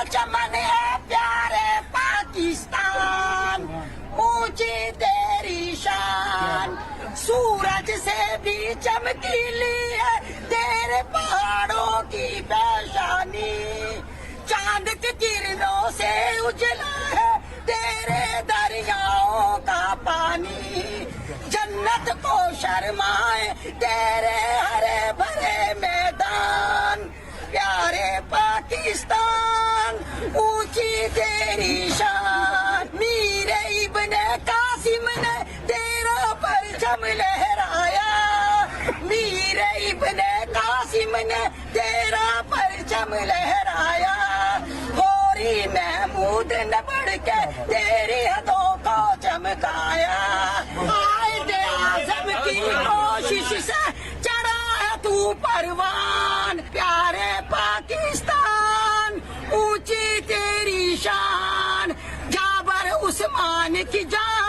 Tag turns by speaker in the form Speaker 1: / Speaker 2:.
Speaker 1: चमन है प्यारे पाकिस्तान, ऊंची तेरी शान, सूरज से भी चमकीली है तेरे पहाड़ों की पेशानी, चांद की किरणों से उजला है तेरे दरियाओं का पानी, जन्नत को शर्माए तेरे हरे भरे मैदान, प्यारे पाकिस्तान ऊंची तेरी शान। मीर इब्ने कासिम ने तेरा परचम लहराया, मीर इब्ने कासिम ने तेरा परचम लहराया, होरी महमूद ने बढ़ के तेरी हदों को चमकाया, आयदे आज़म की कोशिश से चढ़ा है तू परवान, प्यारे पाकिस्तान ऊंची तेरी शान, जाबर उस्मान की जान